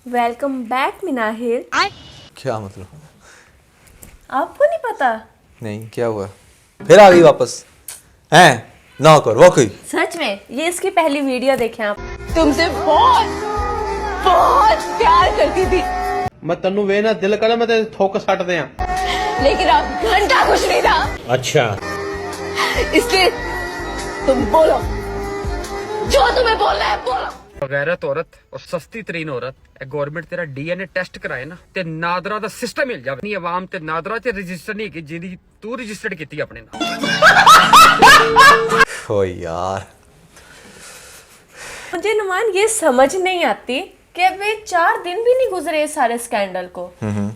Welcome back Minahil. क्या मतलब? आपको नहीं पता? नहीं, क्या हुआ? फिर आ गई वापस? हैं? ना कर वाकई। सच में ये इसकी पहली वीडियो देखें आप। तुमसे बहुत बहुत प्यार करती थी, मैं तन्नू वे ना दिल करे मैं तेरे थोक सट दिया। लेकिन अब घंटा कुछ नहीं था, अच्छा, इसलिए तुम बोलो जो तुम्हें बोलना है बोलो। गैरत औरत और सस्ती तरीन औरत गवर्नमेंट तेरा डीएनए टेस्ट कराए ना ते नादरा दा सिस्टम मिल जावे। नहीं आवाम ते नादरा ते रजिस्टर नहीं की जिदी तू रजिस्टर्ड कीती अपने नाम। ओ यार, मुझे नुमान ये समझ नहीं आती कि अभी 4 दिन भी नहीं गुजरे इस सारे स्कैंडल को,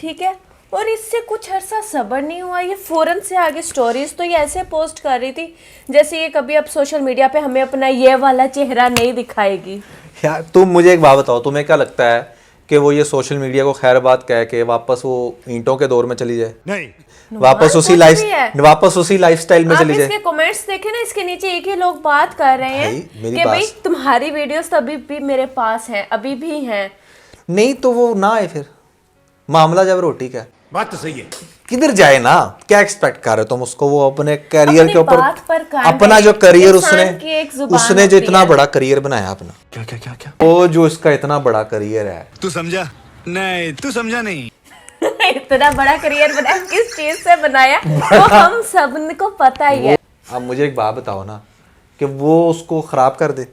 ठीक है, और इससे कुछ अरसा सब्र नहीं हुआ। ये फौरन से आगे स्टोरीज तो ये ऐसे पोस्ट कर रही थी जैसे ये कभी अब सोशल मीडिया पे हमें अपना ये वाला चेहरा नहीं दिखाएगी। यार तुम मुझे एक बात बताओ, तुम्हें क्या लगता है कि वो ये सोशल मीडिया को खैर बात कह के वापस वो ईंटों के दौर में चली जाए? नहीं, वापस उसी लाइफस्टाइल में चली जाए। इसके कमेंट्स देखे ना, इसके नीचे एक ही लोग बात कर रहे हैं कि भाई तुम्हारी वीडियोस तो अभी भी मेरे पास हैं, अभी भी हैं। नहीं तो वो ना आए, फिर मामला जब रोटी का बात तो सही है। किधर जाए ना? क्या एक्सपेक्ट कर रहे हो तुम उसको? वो अपने करियर के ऊपर अपना जो है, करियर उसने उसने जो इतना बड़ा करियर बनाया अपना, क्या क्या क्या क्या वो जो इसका इतना बड़ा करियर है, तू समझा? नहीं, तू समझा नहीं। इतना बड़ा करियर बनाया, किस चीज से बनाया वो हम सबको पता ही है। अब मुझे एक बात बताओ ना कि वो उसको खराब कर दे,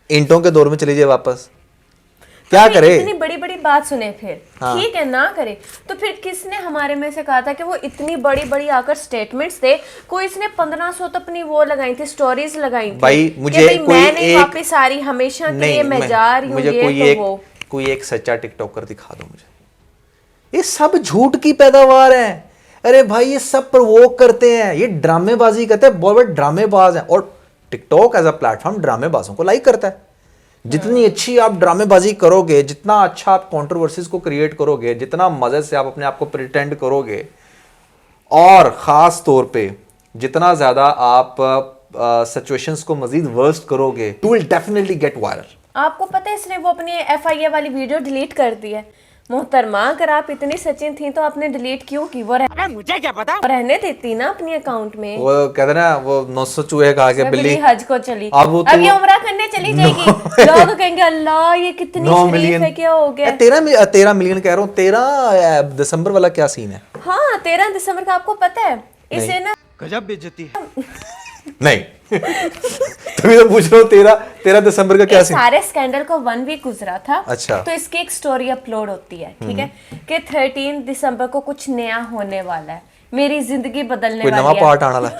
ईंटों के दौर में चली जाए वापस, क्या करे? इतनी बड़ी बड़ी बात सुने फिर हाँ। ठीक है ना करे तो फिर किसने हमारे में से कहा था कि वो इतनी बड़ी बड़ी आकर स्टेटमेंट्स दे? कोई इसने 1500 तो अपनी वो लगाई थी, स्टोरीज लगाई थी भाई मुझे भाई कोई मैं नहीं एक वापस आ रही हमेशा के लिए, मैं जा रही हूँ, मुझे ये तो वो। कोई एक सच्चा टिकटॉकर दिखा दो मुझे। ये सब झूठ की पैदावार है। अरे भाई ये सब प्रवोक करते हैं, ये ड्रामेबाजी करते हैं, बहुत बड़े ड्रामेबाज हैं। और टिकटॉक एज अ प्लेटफॉर्म ड्रामेबाजों को लाइक करता है। जितनी अच्छी आप ड्रामेबाजी करोगे, जितना अच्छा आप कंट्रोवर्सीज को क्रिएट करोगे, जितना मजे से आप अपने आप को प्रिटेंड करोगे, और खास तौर पे जितना ज्यादा आप सिचुएशंस को मजीद वर्स्ट करोगे, you will definitely get viral. आपको पता है इसने वो अपनी FIA वाली वीडियो डिलीट कर दी है। मोहतरमा अगर आप इतनी सचिन थी तो आपने डिलीट क्यों की? वो मुझे क्या पता, रहने देती ना अपनी अकाउंट में। वो कहते ना, वो 900 चूहे खा के बिल्ली हज को चली, अब वो अब ये उम्रा करने चली जाएगी। लोग कहेंगे अल्लाह ये कितनी शरीफ है, क्या हो गया? 13 मिलियन कह रहा हूँ। 13 दिसंबर वाला क्या सीन है? हाँ 13 दिसंबर का आपको पता है? इसे ना गजब बेइज्जती है। नहीं तभी तो पूछ रहा हूँ 13 दिसंबर का क्या सीन? सारे स्कैंडल को 1 वीक गुजरा था। अच्छा। तो इसकी एक स्टोरी अपलोड होती है, ठीक है, कि 13 दिसंबर को कुछ नया होने वाला है, मेरी जिंदगी बदलने कोई वाली नवा है। पार्ट आने वाला है।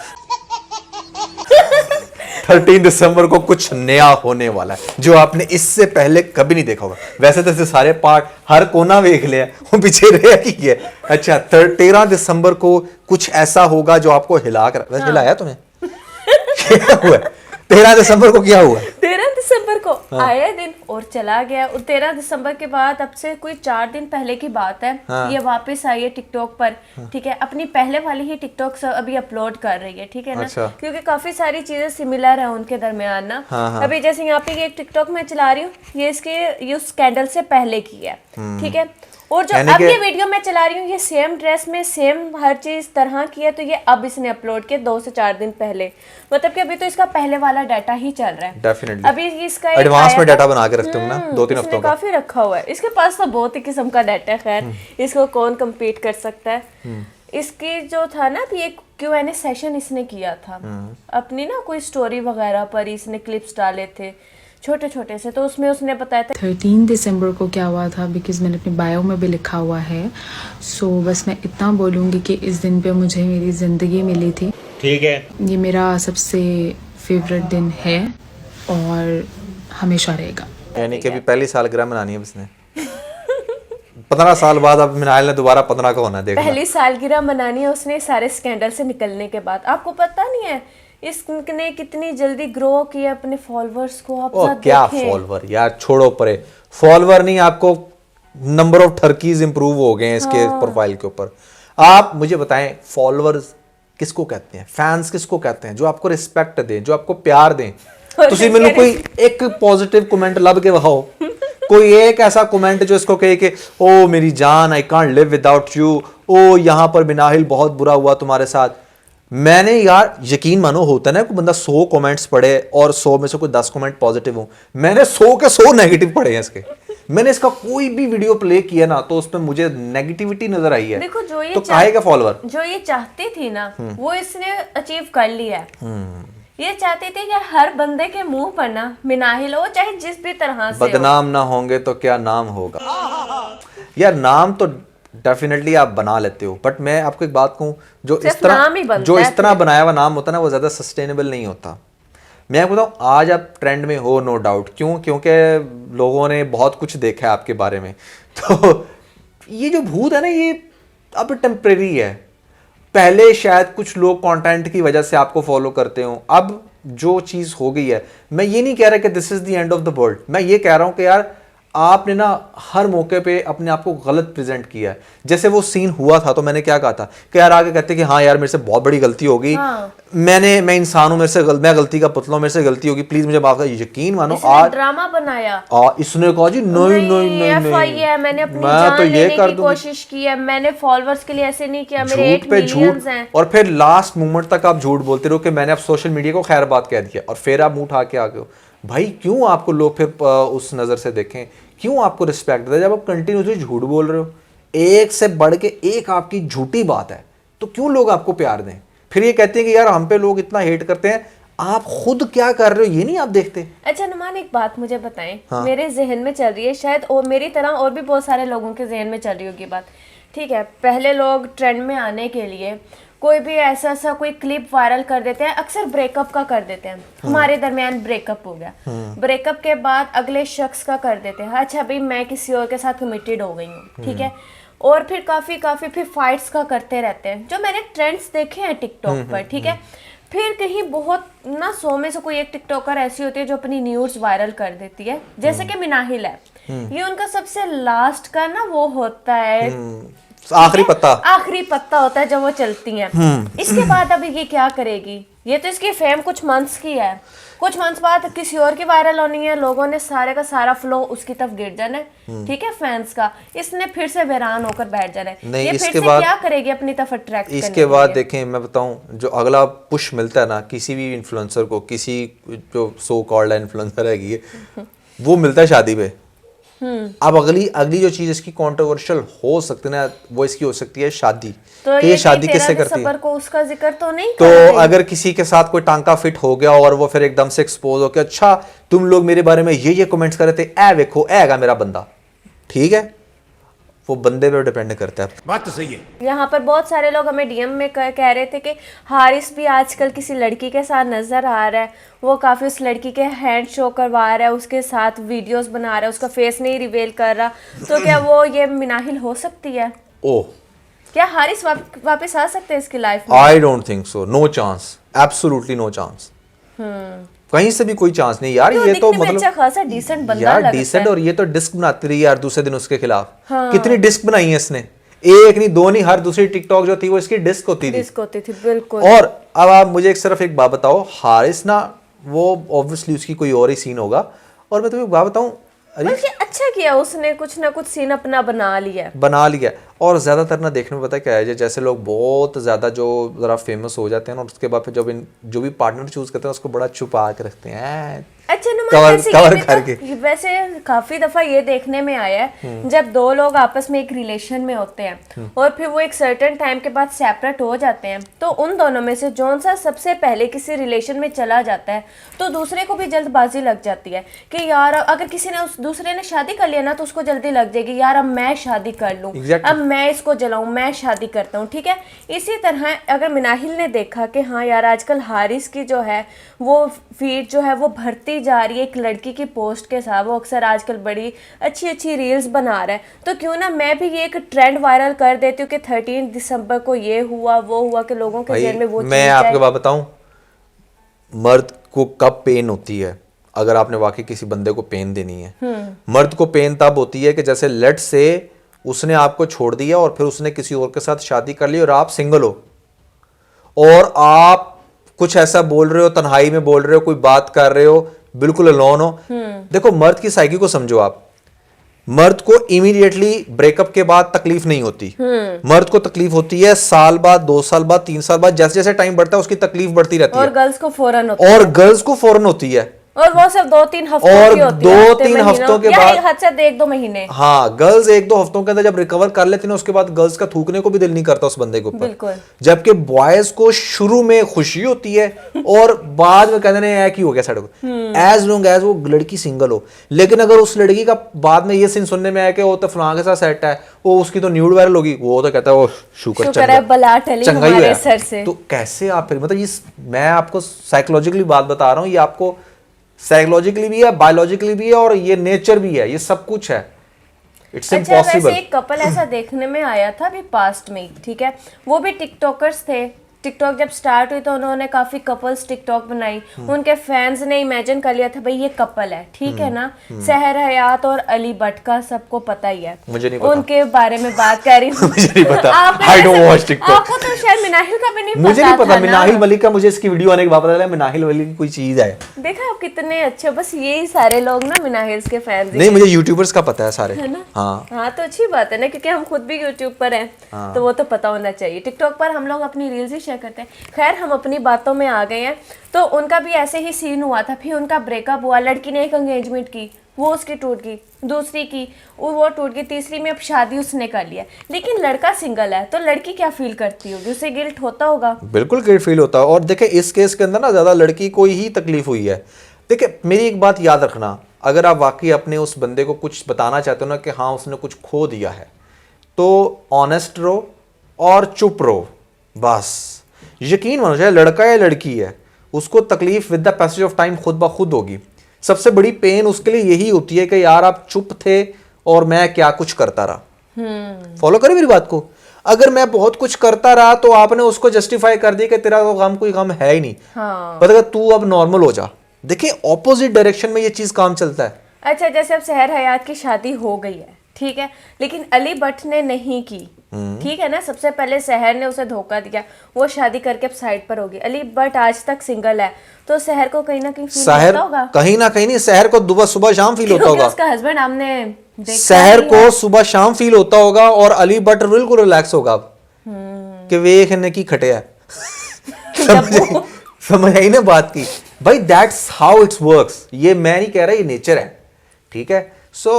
13 दिसंबर को कुछ नया होने वाला है जो आपने इससे पहले कभी नहीं देखा होगा। वैसे तो सारे पार्ट हर कोना देख लिया, वो पीछे रह ही है। अच्छा 13 दिसंबर को कुछ ऐसा होगा जो आपको हिला कर, वैसे हिलाया तुम्हें? क्या हुआ 13 दिसंबर को? क्या हुआ 13 दिसंबर को? आया दिन और चला गया। और 13 दिसंबर के बाद अब से कोई 4 दिन पहले की बात है, ये वापस आई है टिकटॉक पर, ठीक है, अपनी पहले वाली ही टिकटॉक अभी अपलोड कर रही है, ठीक है ना। अच्छा। क्योंकि काफी सारी चीजें सिमिलर है उनके दरमियान ना। अभी जैसे यहाँ पे एक टिकटॉक मैं चला रही हूँ, ये इसके स्कैंडल से पहले की है, ठीक है, और जो अब ये वीडियो मैं चला रही हूँ ये सेम ड्रेस में सेम हर चीज तरह की है, तो ये अब इसने अपलोड किया 2 से 4 दिन पहले। मतलब कि अभी तो इसका पहले वाला डाटा ही चल रहा है। डेफिनेटली अभी इसका एडवांस में डाटा बना के रखते हो ना 2-3 हफ्तों का। काफी रखा हुआ है इसके पास, तो बहुत ही किस्म का डाटा है। खैर इसको कौन कम्पीट कर सकता है? इसकी जो था ना अभी एक Q&A सेशन इसने किया था अपनी ना कोई स्टोरी वगैरह पर, इसने क्लिप्स डाले थे छोटे छोटे से, तो उसमें उसने बताया था 13 दिसंबर को क्या हुआ था, बिकॉज मैंने अपनी बायो में भी लिखा हुआ है। सो बस मैं इतना बोलूँगी कि इस दिन पे मुझे मेरी ज़िंदगी मिली थी। ठीक है, ये मेरा सबसे फेवरेट दिन है और हमेशा रहेगा। यानी कि अभी पहली सालगिरह मनानी है इसने। 15 साल बाद अब मिनाइल ने दोबारा 15 का होना है, देखना। पहली सालगिरह मनानी है उसने सारे स्कैंडल से निकलने के बाद। आपको पता नहीं है इसने कितनी जल्दी ग्रो किया अपने फॉलोअर्स को? आप क्या फॉलोअर यार, छोड़ो परे। फॉलोअर नहीं, आपको नंबर ऑफ टर्कीज इंप्रूव हो गए हैं इसके प्रोफाइल के ऊपर। आप मुझे बताएं फॉलोअर्स किसको कहते हैं, फैंस किसको कहते हैं? जो आपको रिस्पेक्ट दें, जो आपको प्यार दें। ਤੁਸੀਂ ਮੈਨੂੰ ਕੋਈ ਇੱਕ ਪੋਜ਼ਿਟਿਵ ਕਮੈਂਟ ਲੱਭ ਕੇ ਵਿਖਾਓ कोई एक ऐसा कमेंट जो इसको कहे कि ओ मेरी जान, I can't live without you, ओ यहाँ पर बिनाहिल बहुत बुरा हुआ तुम्हारे साथ। मैंने यार यकीन मानो, होता है ना कोई बंदा 100 कमेंट्स पढ़े और 100 में से कोई 10 कमेंट पॉजिटिव हो, मैंने 100 के 100 नेगेटिव पढ़े हैं इसके। मैंने इसका कोई भी वीडियो प्ले किया ना तो उसमें मुझे नेगेटिविटी नजर आई है। देखो जो ये तो काहे का फॉलोअर, जो ये चाहती थी ना वो इसने अचीव कर लिया है। ये चाहती थी कि हर बंदे के मुंह पर ना मिनाहिल हो, चाहे जिस भी तरह से बदनाम ना होंगे तो क्या नाम होगा। यार नाम तो डेफिनेटली आप बना लेते हो, बट मैं आपको एक बात कहूं, जो इस तरह बनाया हुआ नाम होता है ना वो ज्यादा सस्टेनेबल नहीं होता। मैं आपको बताऊं, आज आप ट्रेंड में हो नो डाउट, क्यों? क्योंकि लोगों ने बहुत कुछ देखा है आपके बारे में। तो ये जो भूत है ना ये अब टेम्परेरी है। पहले शायद कुछ लोग कंटेंट की वजह से आपको फॉलो करते हो, अब जो चीज़ हो गई है, मैं ये नहीं कह रहा कि this is the end of the world, मैं ये कह रहा हूं कि यार आपने ना हर मौके पे अपने आप को गलत प्रेजेंट किया है। जैसे वो सीन हुआ था तो मैंने क्या कहा था कि यार आगे कहते कि हाँ यार मेरे से बहुत बड़ी गलती होगी, मैं इंसान हूं, मैं गलती का पुतला हूं, मेरे से गलती होगी, प्लीज मुझे माफ कर। यकीन मानो आज ड्रामा बनाया, इसने कहा जी नहीं मैंने अपनी जान लेने की कोशिश की है, मैंने फॉलोअर्स के लिए ऐसे नहीं किया, मेरे 8 मिलियंस हैं। और फिर लास्ट मोमेंट तक आप झूठ बोलते रहो कि मैंने अब सोशल मीडिया को खैर बात कह दिया, और फिर आप मुंह उठा के आ गए हो। भाई क्यों आपको लोग फिर उस नजर से देखें, क्यों आपको रिस्पेक्ट देते हैं जब आप कंटिन्यूसली झूठ बोल रहे हो? एक से बढ़ के एक आपकी झूठी बात है तो क्यों लोग आपको प्यार दें? फिर ये कहते हैं कि यार हम पे लोग इतना हेट करते हैं, आप खुद क्या कर रहे हो ये नहीं आप देखते। अच्छा नुमान एक बात मुझे बताएं, मेरे जहन में चल रही है, शायद और मेरी तरह और भी बहुत सारे लोगों के जहन में चल रही होगी बात। ठीक है, पहले लोग ट्रेंड में आने के लिए कोई भी ऐसा कोई क्लिप वायरल कर देते हैं, अक्सर ब्रेकअप का कर देते हैं। हमारे दरमियान ब्रेकअप हो गया, ब्रेकअप के बाद अगले शख्स का कर देते हैं, अच्छा भाई मैं किसी और के साथ कमिटेड हो गई हूँ, ठीक है। और फिर काफी फिर फाइट्स का करते रहते हैं, जो मैंने ट्रेंड्स देखे हैं टिकटॉक पर, ठीक है। फिर कहीं बहुत ना 100 में से कोई एक टिकटॉकर ऐसी होती है जो अपनी न्यूज वायरल कर देती है, जैसे कि मिनाहिल है, ये उनका सबसे लास्ट का ना वो होता है, आखिरी पत्ता होता है जब वो चलती हैं। इसके बाद अभी ये क्या करेगी? ये तो इसकी फेम कुछ मंथ्स की है, कुछ मंथ्स बाद किसी और की वायरल होनी है, लोगों ने सारे का सारा फ्लो उसकी तरफ गिर जाना है, ठीक है, फैंस का। इसने फिर से हैरान होकर बैठ जाना है। ये फिर से क्या करेगी अपनी तरफ अट्रैक्ट करने इसके बाद देखें, मैं बताऊं, जो अगला पुश मिलता है ना किसी भी इन्फ्लुएंसर को, किसी जो सो कॉल्ड इन्फ्लुएंसर है वो मिलता है शादी पे। अब अगली जो चीज इसकी कंट्रोवर्शियल हो सकती है ना, वो इसकी हो सकती है शादी। तो ये शादी किससे करती है? को उसका जिक्र तो नहीं तो अगर किसी के साथ कोई टांका फिट हो गया और वो फिर एकदम से एक्सपोज हो के, अच्छा तुम लोग मेरे बारे में ये कमेंट्स कर रहे थे, ए देखो ऐगा मेरा बंदा, ठीक है, वो बंदे पे डिपेंड करता है। बात तो सही है। यहाँ पर बहुत सारे लोग हमें डीएम में कह रहे थे कि हारिस भी आजकल किसी लड़की के साथ नजर आ रहा है, वो काफी उस लड़की के हैंड शो करवा रहा है, उसके साथ वीडियोस बना रहा है, उसका फेस नहीं रिवील कर रहा, तो क्या वो ये मिनाहिल हो सकती है? ओह, क्या हारिस वापस आ सकते हैं इसकी लाइफ में? I don't think so, no chance, absolutely no chance, कहीं से भी कोई चांस नहीं यार। ये तो मतलब अच्छा खासा डिसेंट बंदा यार, लगता डिसेंट है। और ये तो डिस्क बनाती रही यार दूसरे दिन उसके खिलाफ। कितनी डिस्क बनाई है इसने, एक नहीं दो नहीं, हर दूसरी टिकटॉक जो थी वो इसकी डिस्क होती थी। बिल्कुल। और अब आप मुझे सिर्फ एक बात बताओ, हारिस ना वो ऑब्वियसली उसकी कोई और ही सीन होगा, और मैं तुम्हें एक बात बताऊं, बल्कि अच्छा किया उसने, कुछ ना कुछ सीन अपना बना लिया। और ज्यादातर ना देखने में पता क्या है, जैसे लोग बहुत ज्यादा जो जरा फेमस हो जाते हैं ना, उसके बाद फिर जब जो भी पार्टनर चूज करते हैं उसको बड़ा छुपा के रखते हैं। अच्छा कवर करके। वैसे काफी दफा ये देखने में आया है, जब दो लोग आपस में एक रिलेशन में होते हैं और फिर वो एक सर्टेन टाइम के बाद सेपरेट हो जाते हैं, तो उन दोनों में से जौन सा सबसे पहले किसी रिलेशन में चला जाता है तो दूसरे को भी जल्दबाजी लग जाती है कि यार अगर किसी ने उस दूसरे ने शादी कर लिया ना तो उसको जल्दी लग जाएगी, यार अब मैं शादी कर लूं, अब मैं इसको जलाऊं, मैं शादी करता हूं, ठीक है। इसी तरह अगर मिनाहिल ने देखा कि हाँ यार आजकल हारिस की जो है वो फीड जो है वो भरती जा रही है एक लड़की की पोस्ट के साथ, वो अक्सर आजकल बड़ी अच्छी रील्स बना रहा है, तो क्यों ना मैं भी ये एक ट्रेंड वायरल कर देती हूँ कि 13 दिसंबर को ये हुआ वो हुआ, कि लोगों के जेल में वो चीज़। मैं आपको बात बताऊं, मर्द को कब पेन होती है अगर आपने वाकई किसी बंदे को पेन देनी है, मर्द को पेन तब होती है कि जैसे लेट से उसने आपको छोड़ दिया और फिर उसने किसी और के साथ शादी कर ली और आप सिंगल हो और आप कुछ ऐसा बोल रहे हो, तन्हाई में बोल रहे हो, कोई बात कर रहे हो, बिल्कुल अलोन हो। देखो मर्द की साइकी को समझो आप, मर्द को इमीडिएटली ब्रेकअप के बाद तकलीफ नहीं होती, मर्द को तकलीफ होती है साल बाद, 2 साल बाद, 3 साल बाद, जैसे जैसे टाइम बढ़ता है उसकी तकलीफ बढ़ती रहती और है। गर्ल्स को फौरन होता है। और गर्ल्स को फौरन होती है, और वो सिर्फ 2-3 हफ्तों और की होती है, 2-3 हफ्तों के या बाद, एक हद से 1-2 महीने। हाँ, गर्ल्स 1-2 हफ्तों के अंदर जब रिकवर कर लेती है उसके बाद गर्ल्स का थूकने को भी दिल नहीं करता उस बंदे के ऊपर। बिल्कुल। जबकि बॉयज को शुरू में खुशी होती है और बाद में कहते हैं कि हो गया साढ़े को, एज लॉन्ग एज वो लड़की सिंगल हो। लेकिन अगर उस लड़की का बाद में ये सीन सुनने में आया कि वो तो फलां के साथ सेट है, वो उसकी तो न्यूड वायरल होगी, वो तो कहता है वो शुक्र है बला टली चंगा ही हमारे है। सर से। तो कैसे आप फिर मतलब मैं आपको साइकोलॉजिकली बात बता रहा हूँ, ये आपको साइकोलॉजिकली भी है, बायोलॉजिकली भी है, और ये नेचर भी है, ये सब कुछ है। इट्स अच्छा, इम्पॉसिबल। वैसे एक कपल ऐसा देखने में आया था अभी पास्ट में, ठीक है, वो भी टिकटॉकर्स थे। टिकटॉक जब स्टार्ट हुई तो उन्होंने काफी कपल्स टिकटॉक बनाई, उनके फैंस ने इमेजिन कर लिया था भाई ये कपल है, ठीक है ना। सहर हयात और अली भट्ट का सबको पता ही है, मुझे नहीं पता। उनके बारे में बात कर रही हूँ। मुझे नहीं पता, आपने I don't वैसे- watch TikTok। आपको तो शायद मिनाहिल का भी नहीं मुझे नहीं पता था ना? मिनाहिल मलिक का, मुझे इसकी वीडियो आने के बाद पता चला मिनाहिल मलिक की कोई चीज है। देखा आप कितने अच्छे, बस यही सारे लोग ना मिनाहिल्स के फैंस नहीं, मुझे यूट्यूबर्स का पता है सारे। है ना। हाँ, हाँ, तो अच्छी बात है ना, क्योंकि हम खुद भी यूट्यूब पर हैं, तो वो तो पता होना चाहिए। टिकटॉक पर हम लोग अपनी रील्स ही शेयर करते हैं। खैर, हम अपनी बातों में आ गए हैं। तो उनका भी ऐसे ही सीन हुआ था, फिर उनका ब्रेकअप हुआ, लड़की ने एक एंगेजमेंट की, वो उसकी टूट गई, दूसरी की वो टूट गई, तीसरी में अब शादी उसने कर लिया, लेकिन लड़का सिंगल है। तो लड़की क्या फील करती होगी, उसे गिल्ट होता होगा। बिल्कुल गिल्ट फील होता है। और देखे इस केस के अंदर ना ज्यादा लड़की को ही तकलीफ हुई है। देखिए मेरी एक बात याद रखना, अगर आप वाकई अपने उस बंदे को कुछ बताना चाहते हो ना कि हाँ उसने कुछ खो दिया है, तो ऑनेस्ट रहो और चुप रहो बस। यकीन मानो, चाहे लड़का या लड़की है, उसको तकलीफ with the passage of time खुद ब खुद होगी। सबसे बड़ी पेन उसके लिए यही होती है कि यार आप चुप थे और मैं क्या कुछ करता रहा। फॉलो करें मेरी बात को। अगर मैं बहुत कुछ करता रहा तो आपने उसको जस्टिफाई कर दिया कि तेरा वो गम कोई गम है ही नहीं। हाँ। पता तू अब नॉर्मल हो जा। देखिए ऑपोजिट डायरेक्शन में ये चीज काम चलता है। अच्छा, जैसे अब सहर हयात की शादी हो गई है, ठीक है, लेकिन अली भट्ट ने नहीं की, ठीक है ना। सबसे पहले सहर ने उसे धोखा दिया, वो शादी करके अब साइड पर होगी। अली भट्ट आज तक सिंगल है, तो सहर को कहीं ना कहीं फील सहर होता होगा। कहीं ना कहीं नहीं, सहर को सुबह शाम फील होता क्योंकि होगा। उसका हस्बैंड हमने देखा सहर ही को है। सुबह शाम फील होता होगा और अली भट्ट बिल्कुल रिलैक्स होगा अब कि वेख ने की खटिया। समझ आई ना बात की भाई। That's how it's works. ये मैं नहीं कह रहा, ये नेचर है, ठीक है। सो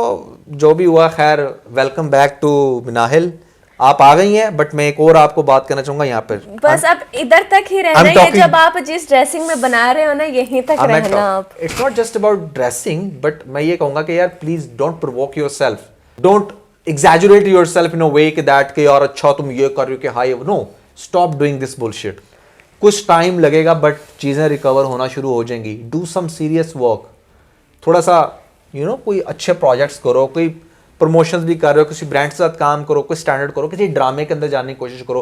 जो भी हुआ खैर, वेलकम बैक टू मिनाहिल। आप आ गई हैं, बट मैं एक और आपको बात करना चाहूंगा यहाँ पर। बस अब इधर तक ही रहना, ये जब आप जिस ड्रेसिंग में बना रहे हो ना, यहीं तक रहना आप। It's not just about dressing, but मैं ये कहूंगा कि यार please don't provoke yourself, don't exaggerate yourself in a way कि दैट कि यार अच्छा तुम ये कर रहे हो कि हाई। No, stop doing this bullshit. कुछ टाइम लगेगा बट चीजें रिकवर होना शुरू हो जाएंगी। Do some serious work. थोड़ा सा कोई अच्छे प्रोजेक्ट्स करो, कोई प्रमोशंस भी कर रहे हो, किसी ब्रांड के साथ काम करो, कोई स्टैंडर्ड करो, किसी ड्रामे के अंदर जाने की कोशिश करो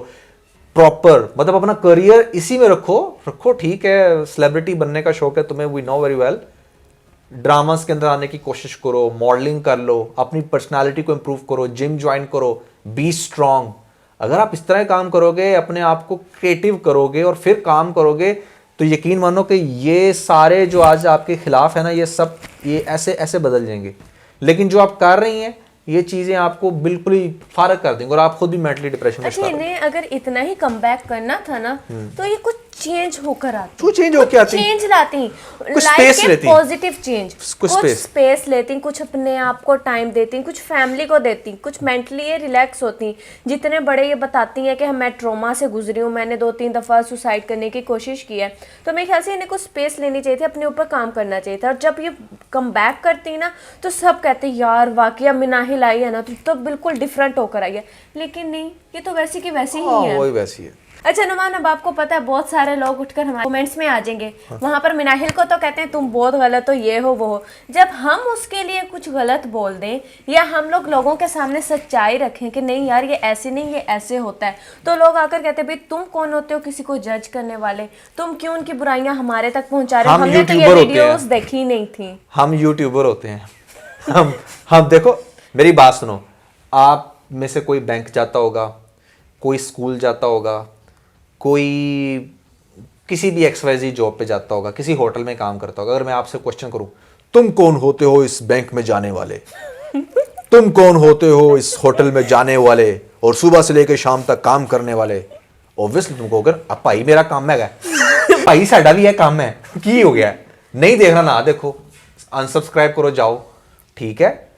प्रॉपर। मतलब अपना करियर इसी में रखो ठीक है। सेलिब्रिटी बनने का शौक है तुम्हें, we know very well. Dramas के अंदर आने की कोशिश करो, मॉडलिंग कर लो, अपनी पर्सनालिटी को इंप्रूव करो, जिम ज्वाइन करो, बी स्ट्रांग। अगर आप इस तरह काम करोगे, अपने आप को क्रिएटिव करोगे और फिर काम करोगे, तो यकीन मानो कि ये सारे जो आज आपके खिलाफ है ना, ये सब ये ऐसे ऐसे बदल जाएंगे। लेकिन जो आप कर रही हैं, ये चीजें आपको बिल्कुल ही फारग कर देंगे और आप खुद भी मेंटली डिप्रेशन में अच्छा, इन्हें अगर इतना ही कमबैक करना था ना, तो ये कुछ चेंज होकर आती, कुछ चेंज होकर आती, चेंज लाती, कुछ स्पेस लेती, पॉजिटिव चेंज, कुछ स्पेस लेती, कुछ अपने आप को टाइम देती, कुछ फैमिली को देती, कुछ मेंटली ये रिलैक्स होती। जितने बड़े ये बताती हैं कि मैं ट्रॉमा से गुजरी हूँ, मैंने 2-3 दफा सुसाइड करने की कोशिश की है, तो मेरे ख्याल से इन्हें कुछ स्पेस लेनी चाहिए थी, अपने ऊपर काम करना चाहिए था। और जब ये कम बैक करती ना, तो सब कहते यार वाकई मिनाहिल आई है ना, तो बिल्कुल डिफरेंट होकर आई है। लेकिन नहीं, ये तो वैसी की वैसी ही है। वही वैसी है। अच्छा नुमान, अब आपको पता है बहुत सारे लोग उठकर हमारे कमेंट्स में आ जाएंगे, वहां पर मिनाहिल को तो कहते हैं तुम बहुत गलत हो, ये हो वो हो। जब हम उसके लिए कुछ गलत बोल दें या हम लोग लोगों के सामने सच्चाई रखें कि नहीं यार ये ऐसे नहीं, ये ऐसे होता है, तो लोग आकर कहते हैं भाई तुम कौन होते हो किसी को जज करने वाले, तुम क्यों उनकी बुराइयां हमारे तक पहुंचा रहे हो, हमने तो ये वीडियोस देखी नहीं थी। हम यूट्यूबर होते हैं। हम देखो मेरी बात सुनो, आप में से कोई बैंक जाता होगा, कोई स्कूल जाता होगा, कोई किसी भी XYZ जॉब पे जाता होगा, किसी होटल में काम करता होगा। अगर मैं आपसे क्वेश्चन करूं तुम कौन होते हो इस बैंक में जाने वाले, तुम कौन होते हो इस होटल में जाने वाले और सुबह से लेकर शाम तक काम करने वाले? ऑब्वियसली तुमको अगर अब भाई मेरा काम है भाई साडा भी है काम है की हो गया, नहीं देखना ना देखो, अनसब्सक्राइब करो जाओ, ठीक है,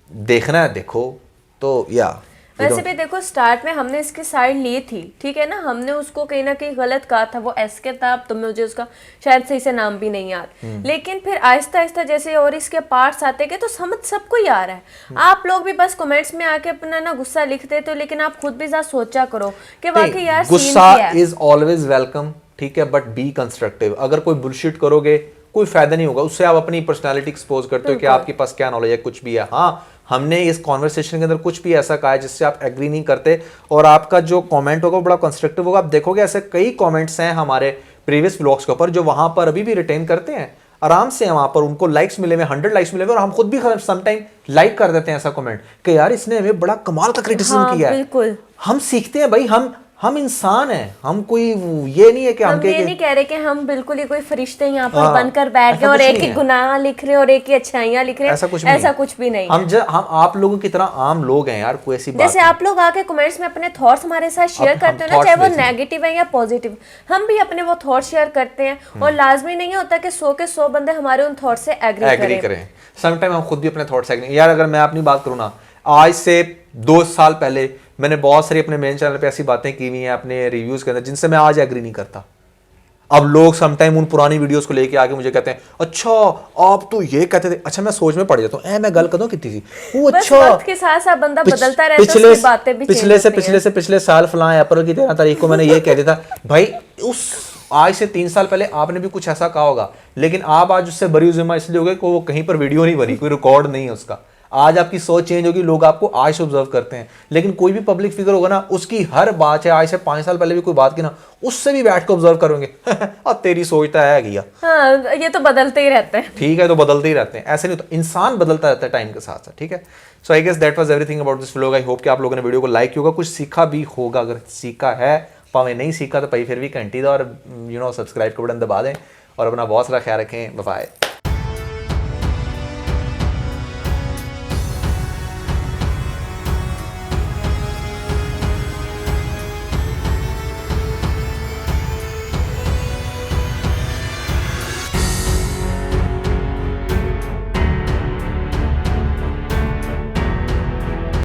देखना है देखो। तो या वैसे भी देखो स्टार्ट में हमने इसकी साइड ली थी, ठीक है ना, हमने उसको कहीं ना कहीं गलत कहा था, वो एसके था, अब तो मुझे उसका शायद सही से नाम भी नहीं याद, लेकिन फिर आहिस्ता आहिस्ता जैसे और इसके पार्ट्स आते गए तो समझ सबको ही आ रहा है। आप लोग भी बस कमेंट्स में आके अपना ना गुस्सा लिख देते हो, लेकिन आप खुद भी जरा सोचा करो कि वाकई यार गुस्सा इज ऑलवेज वेलकम, ठीक है, बट बी कंस्ट्रक्टिव। अगर कोई बुलशिट करोगे कोई फायदा नहीं होगा, उससे आप अपनी पर्सनालिटी एक्सपोज करते हो कि आपके पास क्या नॉलेज है, कुछ भी है। हाँ, हमने इस कॉन्वर्सेशन के अंदर कुछ भी ऐसा कहा है जिससे आप एग्री नहीं करते और आपका जो कमेंट होगा वो बड़ा कंस्ट्रक्टिव होगा। आप देखोगे ऐसे कई कमेंट्स हैं हमारे प्रीवियस व्लॉग्स के ऊपर जो वहां पर अभी भी रिटेन करते हैं, आराम से वहां पर उनको लाइक्स मिले हुए, 100 लाइक्स मिले हुए, और हम खुद भी समटाइम लाइक कर देते हैं ऐसा कमेंट कि यार इसने हमें बड़ा कमाल का क्रिटिसिज्म किया है। बिल्कुल, हम सीखते हैं भाई, हम इंसान हैं, हम कोई ये नहीं है कि हम ये नहीं कह रहे कि हम बिल्कुल ही कोई फरिश्ते यहाँ पर बनकर बैठ गए और एक ही गुनाह लिख रहे और एक ही अच्छाइयाँ लिख रहे, ऐसा कुछ भी नहीं। हम आप लोगों की तरह आम लोग हैं यार, कोई ऐसी बात जैसे आप लोग आके कमेंट्स में अपने थॉट्स हमारे साथ शेयर करते हो ना, चाहे वो नेगेटिव है या पॉजिटिव, हम भी अपने वो थॉट शेयर करते हैं और लाजमी नहीं होता कि 100 के 100 बंदे हमारे उन थॉट से एग्री करें। समटाइम हम खुद भी अपने थॉट्स एग्री, यार अगर मैं अपनी बात करूँ ना, आज से 2 साल पहले मैंने बहुत सारी अपने मेन चैनल पे ऐसी बातें की हुई हैं अपने रिव्यूज के अंदर जिनसे मैं आज एग्री नहीं करता। अब लोग समटाइम उन पुरानी वीडियोस को लेके आके मुझे कहते हैं अच्छा आप तो ये कहते थे, अच्छा मैं सोच में पड़ जाता हूँ, मैं गल कदों की थी वो, अच्छा वक्त के साथ साथ बंदा बदलता रहता है, उसकी बातें भी पिछले साल फलां अप्रैल की 13 तारीख को मैंने ये कह दिया था भाई, उस आज से 3 साल पहले आपने भी कुछ ऐसा कहा होगा, लेकिन आप आज उससे बरी जिम्मा इसलिए हो गए कि वो कहीं पर वीडियो नहीं बनी, कोई रिकॉर्ड नहीं है उसका। आज आपकी सोच चेंज होगी, लोग आपको आज से ऑब्जर्व करते हैं, लेकिन कोई भी पब्लिक फिगर होगा ना, उसकी हर बात है, आज से 5 साल पहले भी कोई बात की ना, उससे भी बैठ कर ऑब्जर्व करोगे अब तेरी सोचता है गया। हाँ, ये तो बदलते ही रहते हैं, ठीक है, तो बदलते ही रहते हैं, ऐसे नहीं, तो इंसान बदलता रहता है टाइम के साथ साथ, ठीक है। So I guess that was everything about this vlog. I hope कि आप लोगों ने वीडियो को लाइक किया होगा, कुछ सीखा भी होगा, अगर सीखा है, पावे नहीं सीखा तो भाई फिर भी घंटी दा और सब्सक्राइब का बटन दबा दें और अपना बहुत सारा ख्याल रखें। Bye bye.